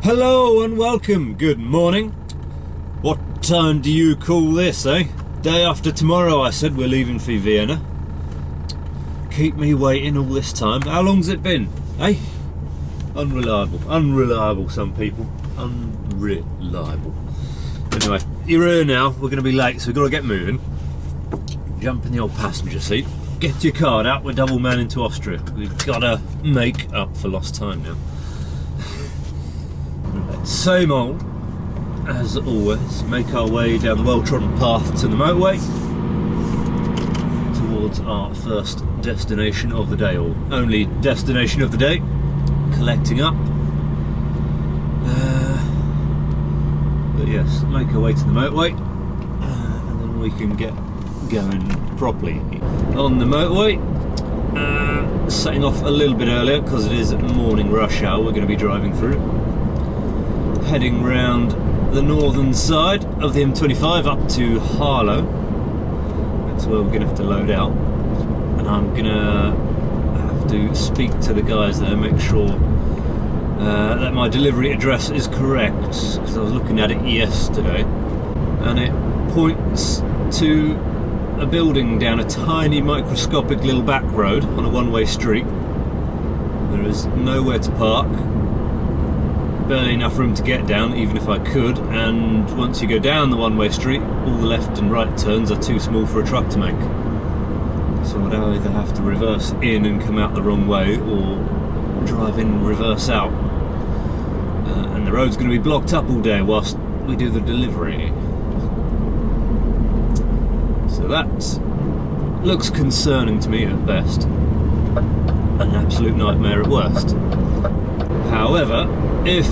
Hello and welcome, good morning. What time do you call this, eh? Day after tomorrow, I said we're leaving for Vienna. Keep me waiting all this time. How long's it been, eh? Unreliable some people. Unreliable. Anyway, you're here now, we're going to be late, so we've got to get moving. Jump in the old passenger seat. Get your card out, we're double manning to Austria. We've got to make up for lost time now. Same old, as always, make our way down the well-trodden path to the motorway towards our first destination of the day, or only destination of the day, collecting up. But yes, make our way to the motorway and then we can get going properly. On the motorway, setting off a little bit earlier because it is morning rush hour we're going to be driving through. Heading round the northern side of the M25 up to Harlow. That's where we're going to have to load out. And I'm going to have to speak to the guys there, make sure that my delivery address is correct, because I was looking at it yesterday and it points to a building down a tiny microscopic little back road on a one-way street. There is nowhere to park, barely enough room to get down even if I could, and once you go down the one-way street all the left and right turns are too small for a truck to make. So I'd either have to reverse in and come out the wrong way or drive in and reverse out. And the road's going to be blocked up all day whilst we do the delivery. So that looks concerning to me at best. An absolute nightmare at worst. However, if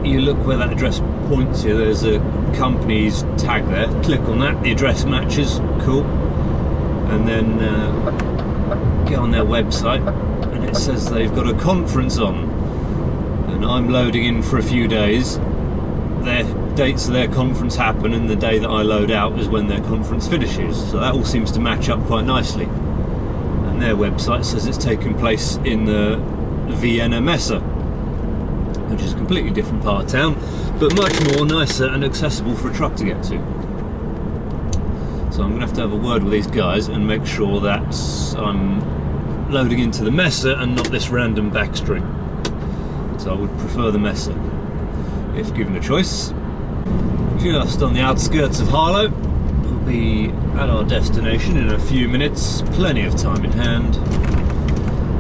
you look where that address points you, there's a company's tag there. Click on that, the address matches, cool. And then get on their website and it says they've got a conference on. And I'm loading in for a few days. Their dates of their conference happen and the day that I load out is when their conference finishes. So that all seems to match up quite nicely. And their website says it's taking place in the Vienna Messe, which is a completely different part of town, but much more nicer and accessible for a truck to get to. So I'm going to have a word with these guys and make sure that I'm loading into the Messe and not this random back street. So I would prefer the Messe, if given a choice. Just on the outskirts of Harlow. We'll be at our destination in a few minutes, plenty of time in hand.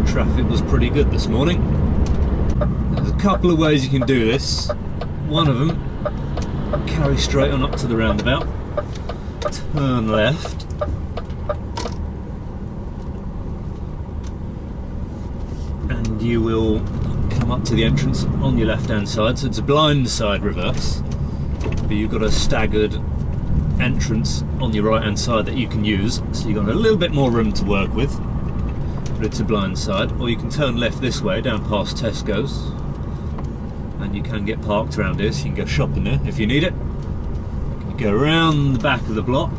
Traffic was pretty good this morning. There's a couple of ways you can do this. One of them, carry straight on up to the roundabout, turn left, and you will come up to the entrance on your left hand side. So it's a blind side reverse, but you've got a staggered entrance on your right hand side that you can use, so you've got a little bit more room to work with. But it's a blind side. Or you can turn left this way down past Tesco's and you can get parked around here, so you can go shopping there if you need it. You go around the back of the block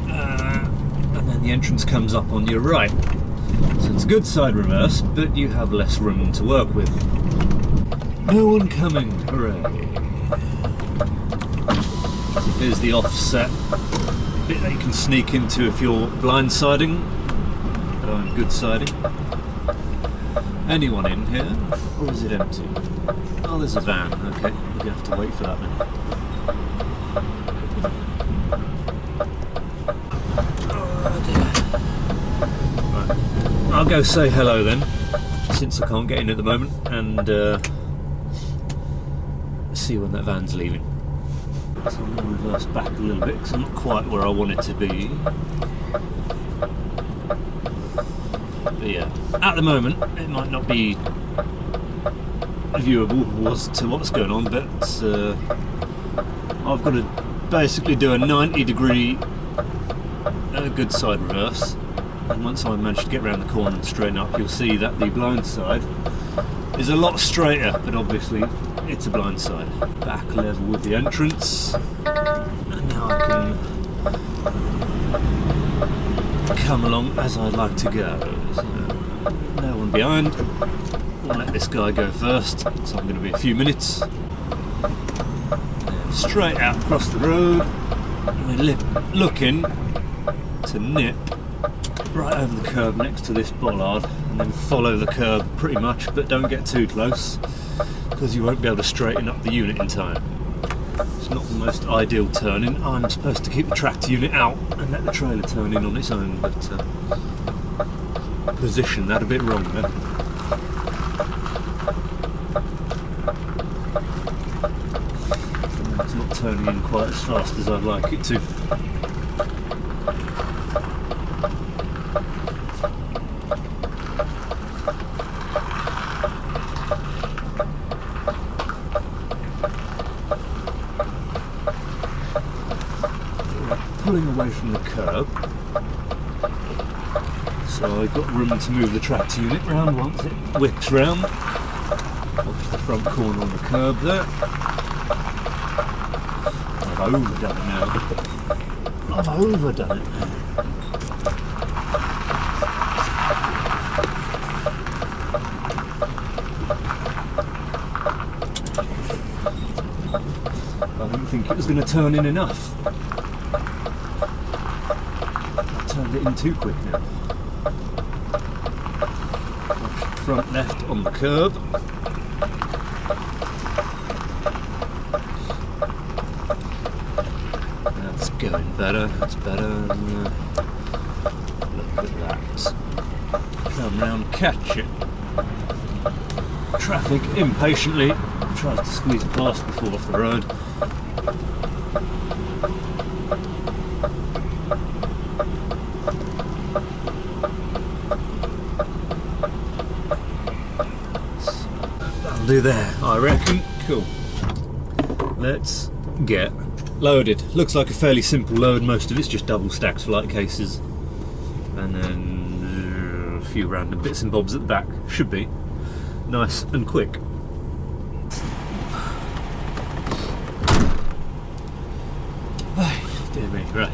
and then the entrance comes up on your right. So it's a good side reverse, but you have less room to work with. No one coming, hooray. So here's the offset bit that you can sneak into if you're blindsiding. Good siding. Anyone in here, or is it empty? Oh, there's a van. Okay, we're gonna have to wait for that then. Oh dear. Right. I'll go say hello then, since I can't get in at the moment, and see when that van's leaving. So I'm gonna reverse back a little bit because I'm not quite where I want it to be. But yeah, at the moment it might not be viewable as to what's going on, but I've got to basically do a 90-degree good side reverse, and once I manage to get around the corner and straighten up, you'll see that the blind side is a lot straighter, but obviously it's a blind side. Back level with the entrance, and now I can come along as I'd like to go. So, no one behind, We'll let this guy go first, so I'm going to be a few minutes. And straight out across the road. We're looking to nip right over the curb next to this bollard and then follow the curb pretty much, but don't get too close because you won't be able to straighten up the unit in time. It's not the most ideal turning. I'm supposed to keep the tractor unit out and let the trailer turn in on its own, but position that a bit wrong there. It's not turning in quite as fast as I'd like it to. Pulling away from the curb, so I've got room to move the tractor unit round once it whips round. Watch the front corner on the curb there. I've overdone it now. I've overdone it. I didn't think it was going to turn in enough. Turned it in too quick now. Front left on the curb. That's going better, that's better. Look at that. Come round, catch it. Traffic impatiently tries to squeeze past before off the road. Do there, I reckon. Cool. Let's get loaded. Looks like a fairly simple load. Most of it's just double stacks for light cases, and then a few random bits and bobs at the back. Should be nice and quick. Oh, dear me, right.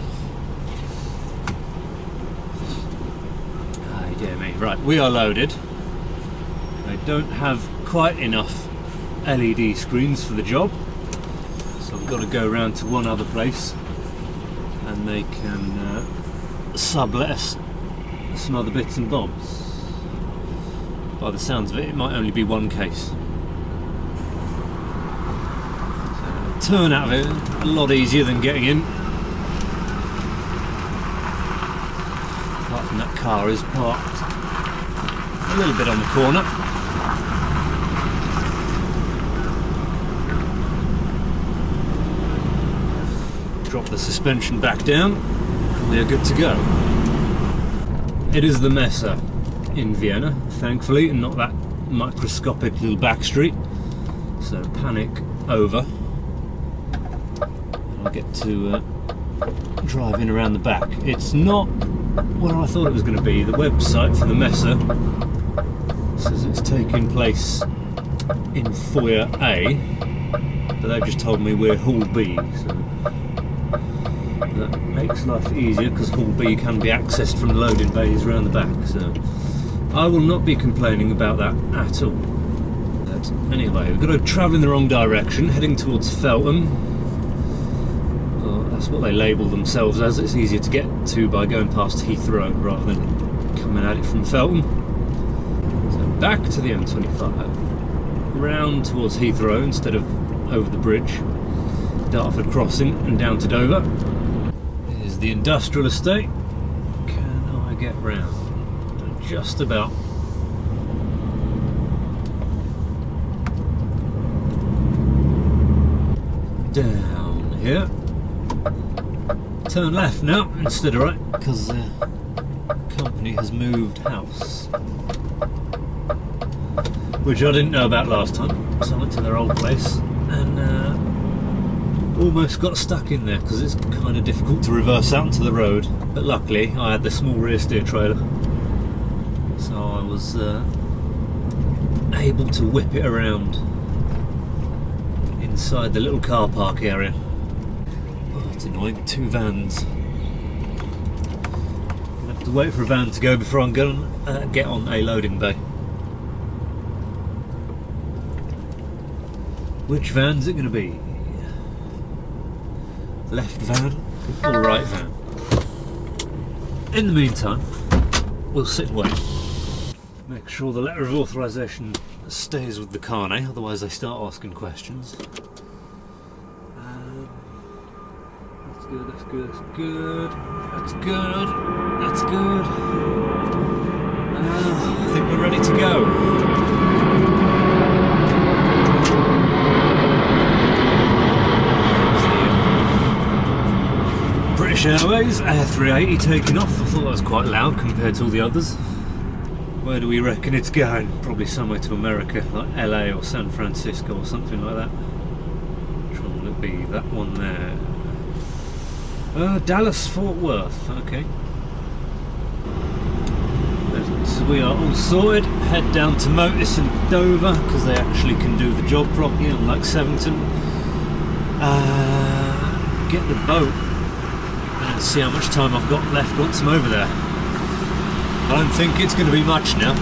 Oh, dear me, right. We are loaded. I don't have quite enough LED screens for the job, so I've got to go around to one other place and they can sublet us some other bits and bobs. By the sounds of it, it might only be one case. So, turn out of it a lot easier than getting in. Apart from that car is parked a little bit on the corner. Drop the suspension back down, and we're good to go. It is the Messe in Vienna, thankfully, and not that microscopic little back street, so panic over. I'll get to drive in around the back. It's not where I thought it was going to be. The website for the Messe says it's taking place in Foyer A, but they've just told me we're Hall B, so that makes life easier because Hall B can be accessed from the loading bays around the back, so I will not be complaining about that at all. But anyway, we've got to travel in the wrong direction, heading towards Feltham. Well, that's what they label themselves as. It's easier to get to by going past Heathrow rather than coming at it from Feltham. So back to the M25, round towards Heathrow instead of over the bridge, Dartford crossing and down to Dover. Here's the industrial estate. Can I get round? Just about. Down here. Turn left now instead of right because the company has moved house, which I didn't know about last time, so I went to their old place and almost got stuck in there because it's kind of difficult to reverse out into the road, but luckily I had the small rear steer trailer, so I was able to whip it around inside the little car park area. Oh, it's annoying, 2 vans. I'll have to wait for a van to go before I'm going to get on a loading bay. Which van's it going to be? Left van or right van? In the meantime, we'll sit and wait. Make sure the letter of authorisation stays with the carne, otherwise they start asking questions. That's good, that's good, that's good, that's good, that's good. I think we're ready to go. British Airways, Air 380 taking off. I thought that was quite loud compared to all the others. Where do we reckon it's going? Probably somewhere to America, like LA or San Francisco or something like that. Which one will it be? That one there. Dallas Fort Worth, okay. So we are all sorted. Head down to Motus and Dover because they actually can do the job properly, unlike Sevington. Get the boat and see how much time I've got left once I'm over there. I don't think it's going to be much now.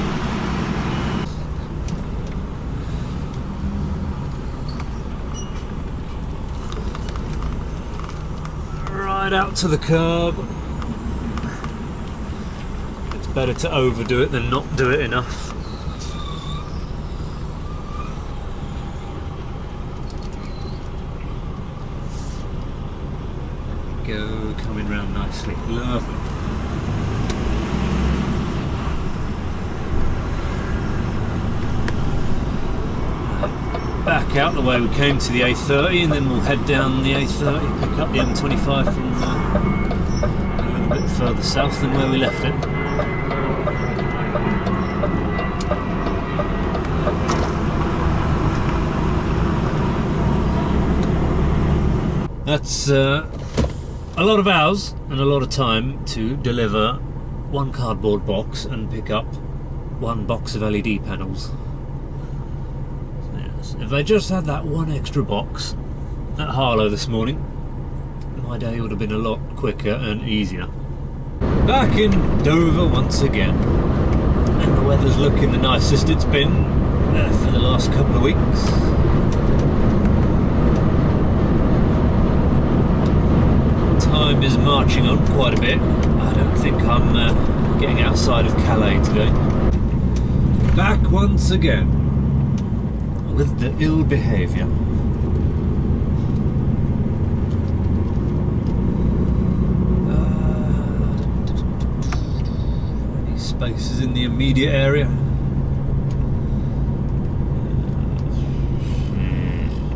Right out to the curb. It's better to overdo it than not do it enough. Go, coming round nicely. Lovely. Back out the way we came to the A30, and then we'll head down the A30, pick up the M25 from a little bit further south than where we left it. That's a lot of hours and a lot of time to deliver one cardboard box and pick up one box of LED panels. If I just had that one extra box at Harlow this morning, my day would have been a lot quicker and easier. Back in Dover once again, and the weather's looking the nicest it's been for the last couple of weeks. Time is marching on quite a bit. I don't think I'm getting outside of Calais today. Back once again with the ill behaviour. Any spaces in the immediate area?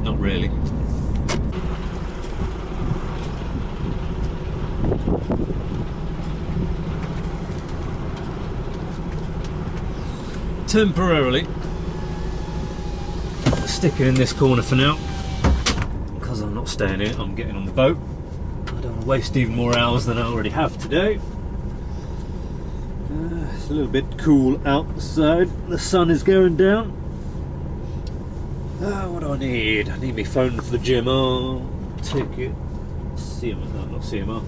Not really. Temporarily sticking in this corner for now because I'm not staying here, I'm getting on the boat. I don't want to waste even more hours than I already have today. It's a little bit cool outside, the sun is going down. What do I need? I need my phone for the gym, ticket, CMR, no, not CMR,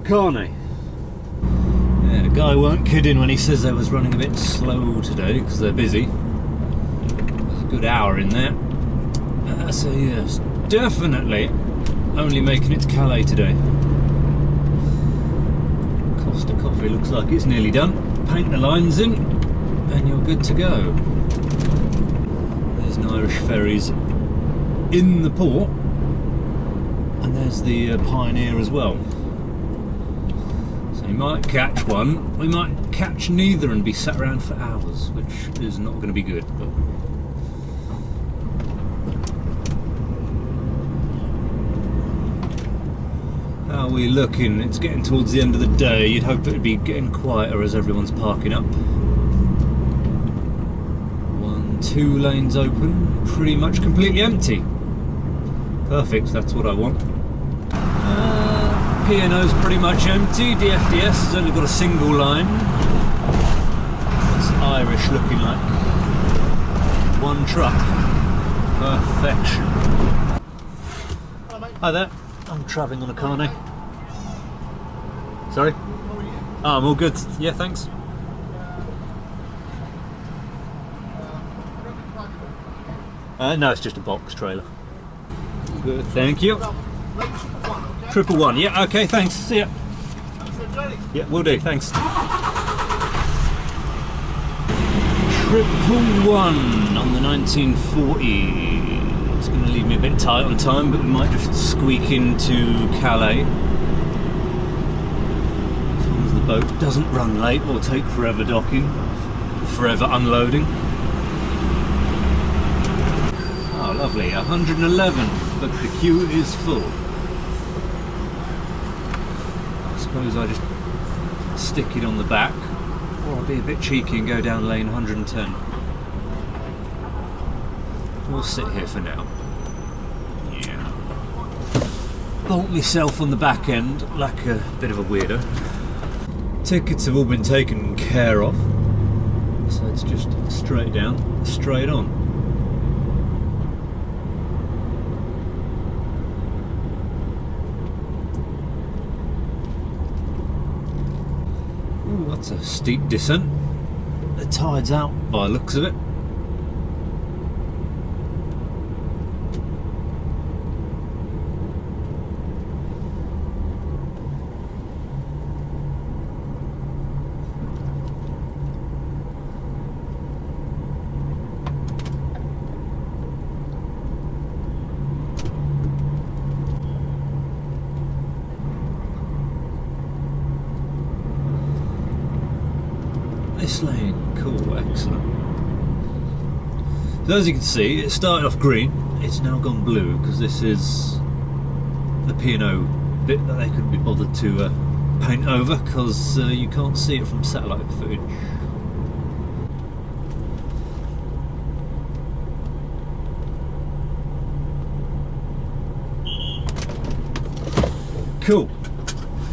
Carne. Yeah, the guy weren't kidding when he says they was running a bit slow today because they're busy. Good hour in there. So yes, definitely only making it to Calais today. Costa Coffee looks like it's nearly done. Paint the lines in and you're good to go. There's an Irish ferries in the port, and there's the Pioneer as well. So you might catch one, we might catch neither and be sat around for hours, which is not going to be good. But how are we looking? It's getting towards the end of the day. You'd hope it would be getting quieter as everyone's parking up. 1, 2 lanes open, pretty much completely empty. Perfect, that's what I want. P&O's pretty much empty. DFDS has only got a single line. It's Irish looking like one truck. Perfection. Hi there. I'm travelling on a Carne. Sorry? Oh, I'm all good. Yeah, thanks. No, it's just a box trailer. Good, thank you. 111, yeah, okay, thanks, see ya. Yeah, will do, thanks. 111 on the 1940. It's going to leave me a bit tight on time, but we might just squeak into Calais. As long as the boat doesn't run late or take forever docking, forever unloading. Oh, lovely, 111, but the queue is full. I suppose I just stick it on the back, or I'll be a bit cheeky and go down lane 110. We'll sit here for now. Yeah. Bolt myself on the back end like a bit of a weirdo. Tickets have all been taken care of, so it's just straight down, straight on. Ooh, that's a steep descent. The tide's out by the looks of it. This lane, cool, excellent. So as you can see, it started off green, it's now gone blue because this is the P&O bit that they couldn't be bothered to paint over because you can't see it from satellite footage. Cool,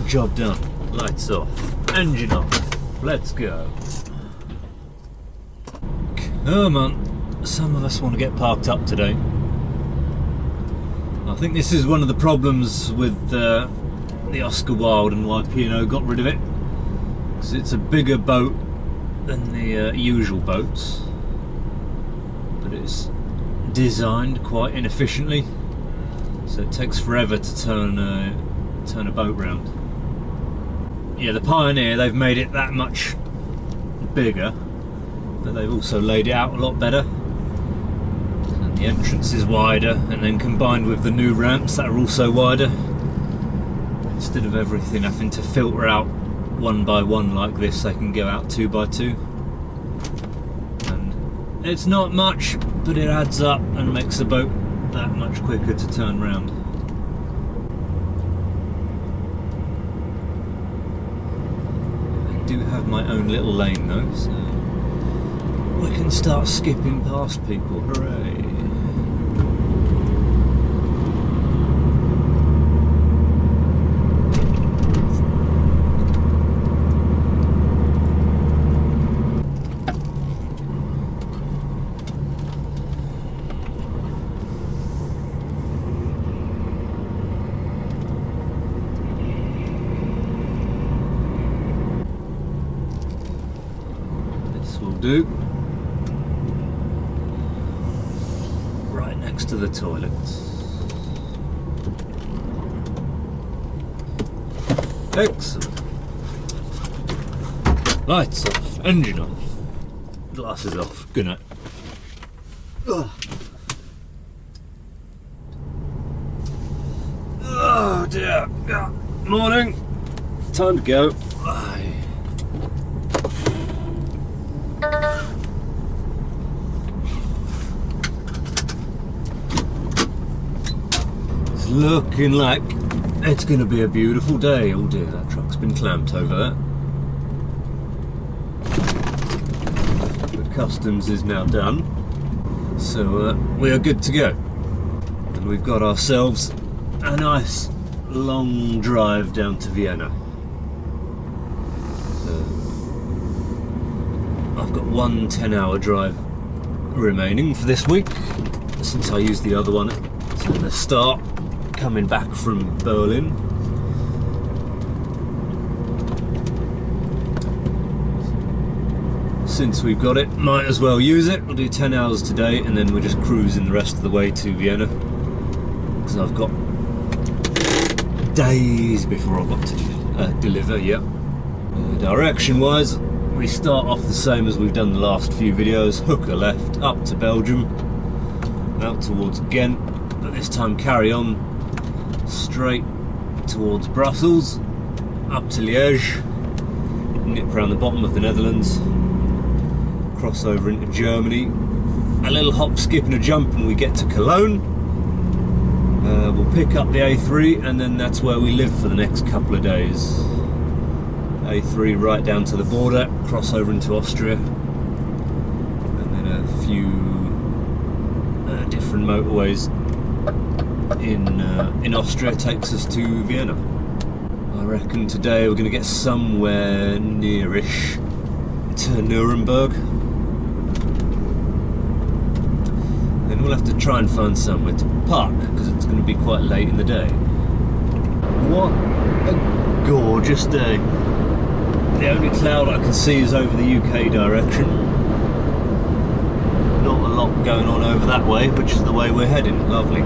job done, lights off, engine off, let's go. Come on, some of us want to get parked up today. I think this is one of the problems with the Oscar Wilde and why P&O got rid of it. Because it's a bigger boat than the usual boats, but it's designed quite inefficiently, so it takes forever to turn a boat round. Yeah, the Pioneer, they've made it that much bigger, but they've also laid it out a lot better. And the entrance is wider, and then combined with the new ramps that are also wider, instead of everything having to filter out one by one like this, they can go out 2 by 2. And it's not much, but it adds up and makes the boat that much quicker to turn round. I do have my own little lane though, so we can start skipping past people, hooray! This will do. Next to the toilets. Excellent. Lights off, engine off, glasses off. Good night. Ugh. Oh dear. Morning. Time to go. Looking like it's going to be a beautiful day. Oh dear, that truck's been clamped over there. The customs is now done, so we are good to go. And we've got ourselves a nice long drive down to Vienna. I've got one 10-hour drive remaining for this week, since I used the other one at the start, coming back from Berlin. Since we've got it, might as well use it. We'll do 10 hours today and then we're just cruising the rest of the way to Vienna, because I've got days before I've got to deliver. Direction wise, we start off the same as we've done the last few videos. Hooker left up to Belgium, out towards Ghent, but this time carry on straight towards Brussels, up to Liège, nip around the bottom of the Netherlands, cross over into Germany, a little hop, skip and a jump and we get to Cologne. We'll pick up the A3 and then that's where we live for the next couple of days. A3 right down to the border, cross over into Austria, and then a few different motorways in Austria takes us to Vienna. I reckon today we're going to get somewhere nearish to Nuremberg. Then we'll have to try and find somewhere to park because it's going to be quite late in the day. What a gorgeous day. The only cloud I can see is over the UK direction. Not a lot going on over that way, which is the way we're heading. Lovely.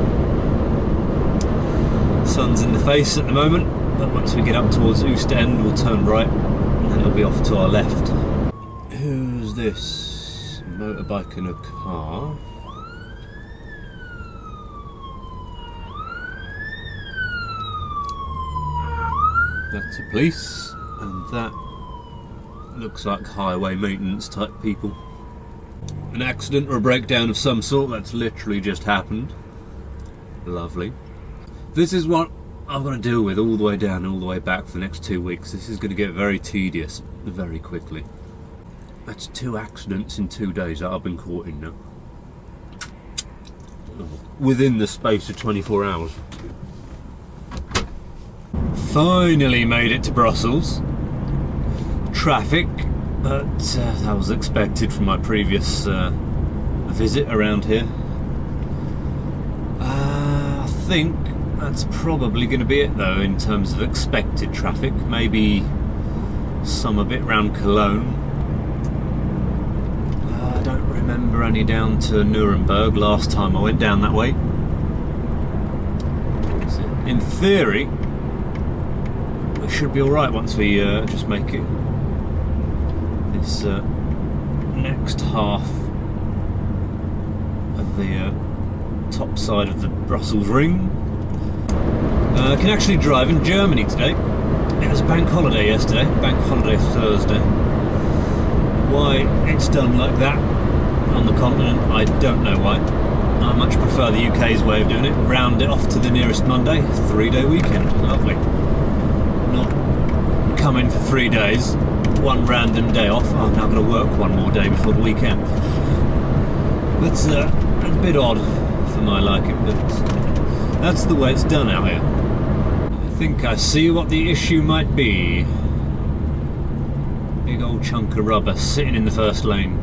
Sun's in the face at the moment, but once we get up towards Ostend we'll turn right and then it'll be off to our left. Who's this? Motorbike and a car. That's a police, and that looks like highway maintenance type people. An accident or a breakdown of some sort, that's literally just happened. Lovely. This is what I'm going to deal with all the way down and all the way back for the next 2 weeks. This is going to get very tedious very quickly. That's 2 accidents in 2 days that I've been caught in now. Within the space of 24 hours. Finally made it to Brussels. Traffic, but that was expected from my previous visit around here. I think that's probably going to be it though in terms of expected traffic. Maybe some a bit round Cologne. I don't remember any down to Nuremberg last time I went down that way. So in theory we should be alright once we just make it this next half of the top side of the Brussels ring. I can actually drive in Germany today. It was bank holiday yesterday, bank holiday Thursday. Why it's done like that on the continent, I don't know why. I much prefer the UK's way of doing it. Round it off to the nearest Monday, 3-day weekend. Lovely. Not come in for 3 days, one random day off. I'm now going to work one more day before the weekend. That's a bit odd for my liking, but that's the way it's done out here. I think I see what the issue might be. Big old chunk of rubber sitting in the first lane.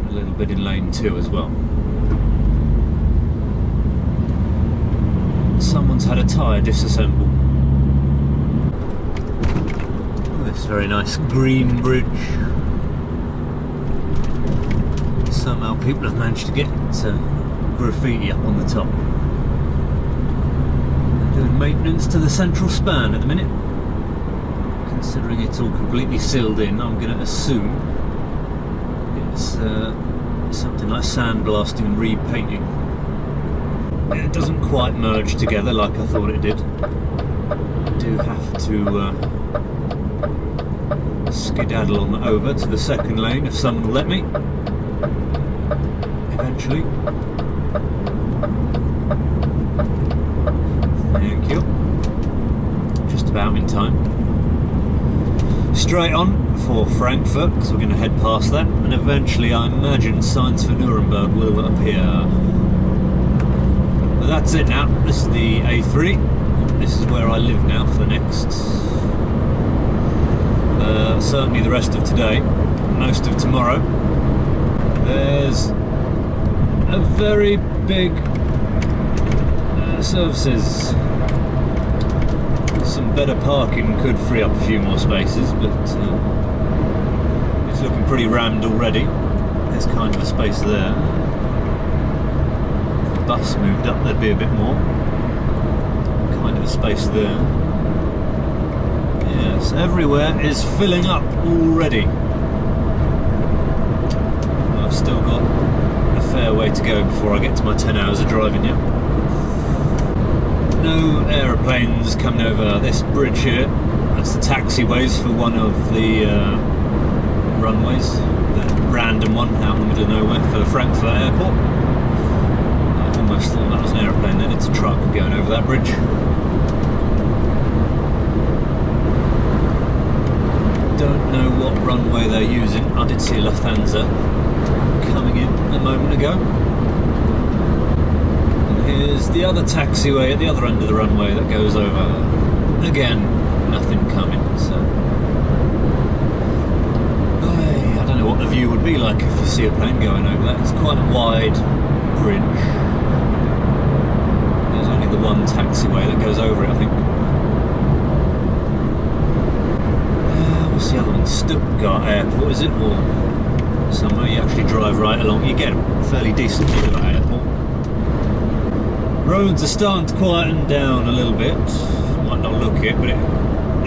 A little bit in lane 2 as well. Someone's had a tyre disassemble. This very nice green bridge. Somehow people have managed to get graffiti up on the top. They're doing maintenance to the central span at the minute. Considering it's all completely sealed in, I'm going to assume it's something like sandblasting and repainting. It doesn't quite merge together like I thought it did. I do have to skedaddle on over to the second lane if someone will let me. Eventually. Thank you. Just about in time. Straight on for Frankfurt, because we're going to head past that, and eventually I imagine signs for Nuremberg will appear. But that's it now. This is the A3. This is where I live now for the next certainly the rest of today, most of tomorrow. There's a very big services Some better parking could free up a few more spaces, but it's looking pretty rammed already. There's kind of a space there. If the bus moved up, there'd be a bit more. Kind of a space there. Yes, everywhere is filling up already. I've still got a fair way to go before I get to my 10 hours of driving yet. No aeroplanes coming over this bridge here. That's the taxiways for one of the runways, the random one out in the middle of nowhere for Frankfurt Airport. I almost thought that was an aeroplane then. It's a truck going over that bridge. Don't know what runway they're using. I did see a Lufthansa coming in a moment ago. Here's the other taxiway at the other end of the runway that goes over. Again, nothing coming, so... I don't know what the view would be like if you see a plane going over that. It's quite a wide bridge. There's only the one taxiway that goes over it, I think. What's the other one? Stuttgart Airport, is it? Or somewhere you actually drive right along. You get a fairly decent view of that airport. Roads are starting to quieten down a little bit. Might not look it, but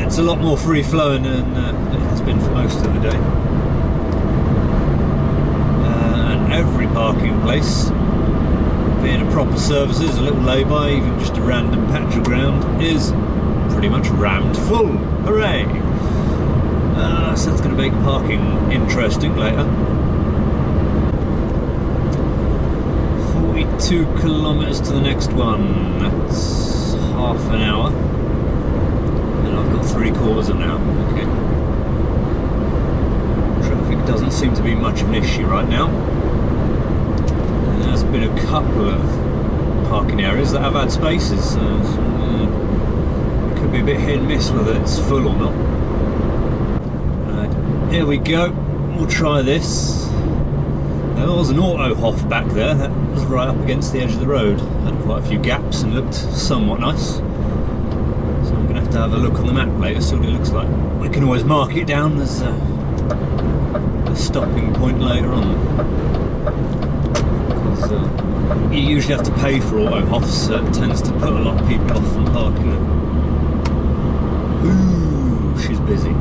it's a lot more free flowing than it has been for most of the day. And every parking place, being a proper services, a little lay-by, even just a random patch of ground, is pretty much rammed full. Hooray! So that's going to make parking interesting later. 42 kilometres to the next one. That's half an hour. And I've got 3/4 of an hour. Okay. Traffic doesn't seem to be much of an issue right now. And there's been a couple of parking areas that have had spaces. So it could be a bit hit and miss whether it's full or not. Here we go. We'll try this. There was an auto-hof back there that was right up against the edge of the road. Had quite a few gaps and looked somewhat nice. So I'm going to have a look on the map later, see what it looks like. We can always mark it down as a stopping point later on. Because you usually have to pay for auto-hofs, so it tends to put a lot of people off from parking them. Ooh, she's busy.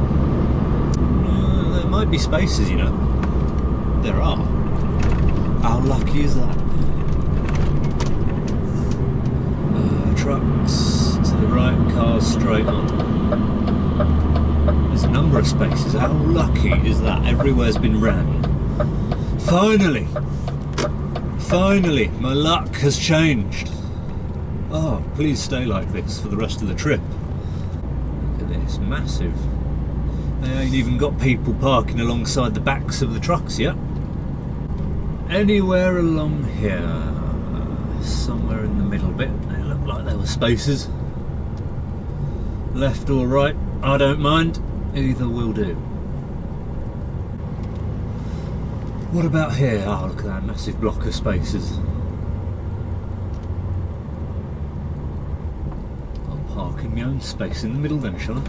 There might be spaces, you know. There are. How lucky is that? Trucks to the right, cars straight on. There's a number of spaces. How lucky is that? Everywhere's been rammed. Finally! Finally, my luck has changed. Oh, please stay like this for the rest of the trip. Look at this, massive. They ain't even got people parking alongside the backs of the trucks yet. Anywhere along here, somewhere in the middle bit, it looked like there were spaces. Left or right, I don't mind, either will do. What about here? Oh, look at that massive block of spaces. I'll park in my own space in the middle then, shall I?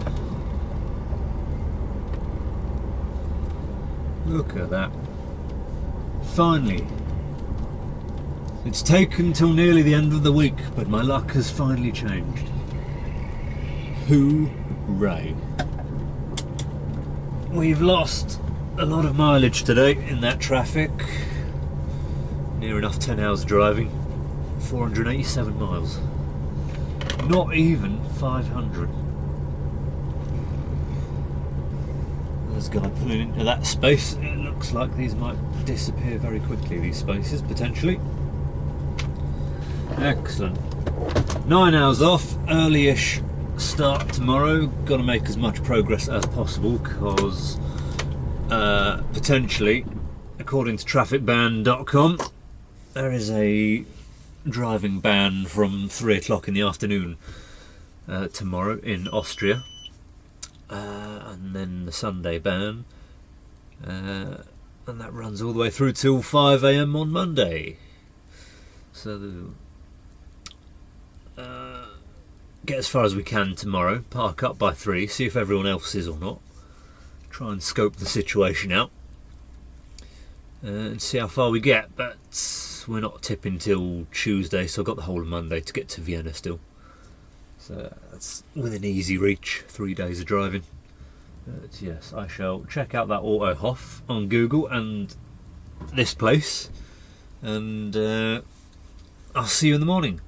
Look at that. Finally. It's taken till nearly the end of the week, but my luck has finally changed. Hooray. We've lost a lot of mileage today in that traffic. Near enough 10 hours driving. 487 miles. Not even 500. There's a guy pulling into that space. It looks like these might disappear very quickly, these spaces, potentially. Excellent. 9 hours off, early-ish start tomorrow. Got to make as much progress as possible because potentially, according to trafficban.com, there is a driving ban from 3 o'clock in the afternoon tomorrow in Austria. And then the Sunday ban, and that runs all the way through till 5 AM on get as far as we can tomorrow, park up by 3, see if everyone else is or not, try and scope the situation out, and see how far we get. But we're not tipping till Tuesday, so I've got the whole of Monday to get to Vienna still. So that's within easy reach, 3 days of driving. But yes, I shall check out that Autohof on Google and this place, and I'll see you in the morning.